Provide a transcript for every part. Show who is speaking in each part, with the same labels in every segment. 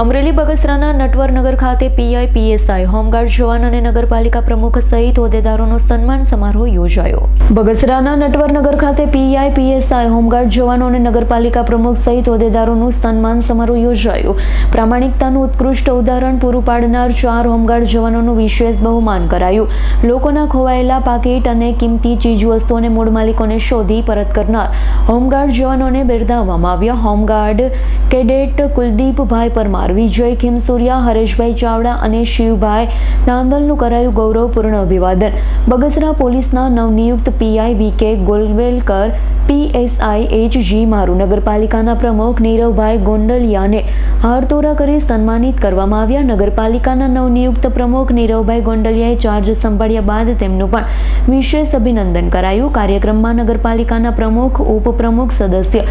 Speaker 1: અમરેલી બગસરાના નટવરનગર ખાતે PI PSI home guard જવાન અને નગરપાલિકા પ્રમુખ સહિત હોદ્દેદારોનો સન્માન સમારોહ યોજાયો। બગસરાના નટવરનગર ખાતે પીઆઈ પીએસઆઈ હોમગાર્ડ જવાનો અને નગરપાલિકા પ્રમુખ સહિત હોદ્દેદારોનું સન્માન સમારોહ યોજાયો। પ્રામાણિકતાનું ઉત્કૃષ્ટ ઉદાહરણ પૂરું પાડનાર 4 હોમગાર્ડ જવાનોનું વિશેષ બહુમાન કરાયું। લોકોના ખોવાયેલા પાકીટ અને કિંમતી ચીજવસ્તુઓને મૂળ માલિકોને શોધી પરત કરનાર હોમગાર્ડ જવાનોને બિરદાવવામાં આવ્યા। હોમગાર્ડ કેડેટ કુલદીપભાઈ પરમાર, વિજય ખીમસુરિયા, હરેશભાઈ ચાવડા અને શિવભાઈ નાંદલનું કરાયું ગૌરવપૂર્ણ અભિવાદન। બગસરા પોલીસના નવનિયુક્ત પીઆઈ વીકે ગોલવેલકર, પીએસઆઈ એચજી મારુ, નગરપાલિકાના પ્રમુખ નીરવભાઈ ગોંડલિયાને હારતોરા કરી સન્માનિત કરવામાં આવ્યા। નગરપાલિકાના નવનિયુક્ત પ્રમુખ નીરવભાઈ ગોંડલિયાએ ચાર્જ સંભાળ્યા બાદ તેમનું પણ વિશેષ અભિનંદન કરાયું। કાર્યક્રમમાં નગરપાલિકાના પ્રમુખ, ઉપપ્રમુખ, સદસ્ય,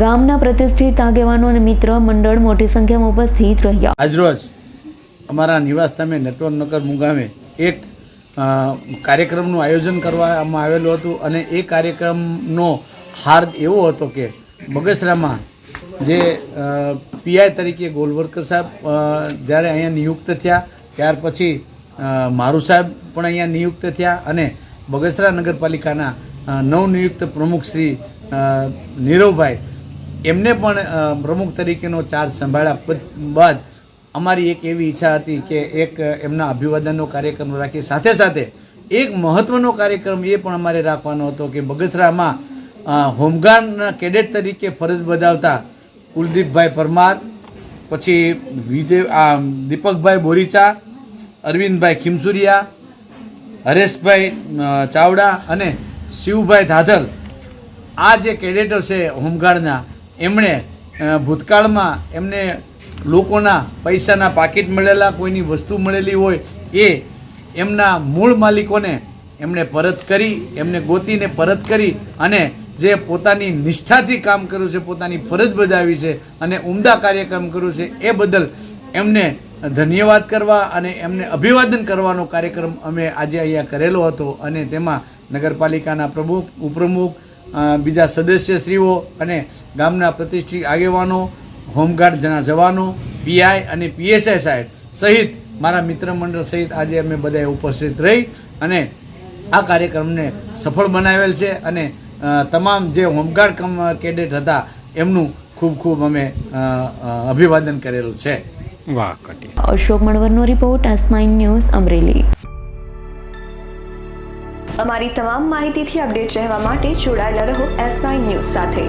Speaker 1: ગામના પ્રતિષ્ઠિત આગેવાનો અને મિત્ર મંડળ મોટી સંખ્યામાં ઉપસ્થિત રહ્યા।
Speaker 2: આજરોજ અમારા નિવાસસ્થાને નટવરનગર મુગામે એક કાર્યક્રમનું આયોજન કરવામાં આવેલું હતું અને એ કાર્યક્રમનો હાર્દ એવો હતો કે બગસરામાં જે પીઆઈ તરીકે ગોલવલકર સાહેબ જ્યારે અહીંયા નિયુક્ત થયા, ત્યાર પછી મારુ સાહેબ પણ અહીંયા નિયુક્ત થયા અને બગસરા નગરપાલિકાના નવનિયુક્ત પ્રમુખ શ્રી નીરવભાઈ એમને પણ પ્રમુખ તરીકેનો ચાર્જ સંભાળ્યા બાદ અમારી એક એવી ઈચ્છા હતી કે એક એમના અભિવાદનનો કાર્યક્રમ રાખી, સાથે સાથે એક મહત્ત્વનો કાર્યક્રમ એ પણ અમારે રાખવાનો હતો કે બગસરામાં હોમગાર્ડના કેડેટ તરીકે ફરજ બજાવતા કુલદીપભાઈ પરમાર, પછી દીપકભાઈ બોરીચા, અરવિંદભાઈ ખીમસુરિયા, હરેશભાઈ ચાવડા અને શિવભાઈ ધાધલ, આ જે કેડેટો છે હોમગાર્ડના, એમણે ભૂતકાળમાં એમને લોકોના પૈસાના પાકીટ મળેલા, કોઈની વસ્તુ મળેલી હોય એ એમના મૂળ માલિકોને એમણે પરત કરી, એમને ગોતીને પરત કરી અને જે પોતાની નિષ્ઠાથી કામ કર્યું છે, પોતાની ફરજ બજાવી છે અને ઉમદા કાર્યક્રમ કર્યું છે, એ બદલ એમને ધન્યવાદ કરવા અને એમને અભિવાદન કરવાનો કાર્યક્રમ અમે આજે અહીંયા કરેલો હતો અને તેમાં નગરપાલિકાના પ્રમુખ, ઉપપ્રમુખ, બીજા સદસ્યશ્રીઓ અને ગામના પ્રતિષ્ઠિત આગેવાનો, હોમગાર્ડના જવાનો, પીઆઈ અને પીએસઆઈ સાહેબ સહિત મારા મિત્ર મંડળ સહિત આજે અમે બધાએ ઉપસ્થિત રહી અને આ કાર્યક્રમને સફળ બનાવેલ છે અને તમામ જે હોમગાર્ડ કેડેટ હતા એમનું ખૂબ ખૂબ અમે અભિવાદન કરેલું છે।
Speaker 1: વાહ, અશોક મણવરનો રિપોર્ટ, S9 ન્યૂઝ, અમરેલી।
Speaker 3: અમારી તમામ માહિતીથી અપડેટ રહેવા માટે જોડાયેલા રહો S9 ન્યૂઝ સાથે।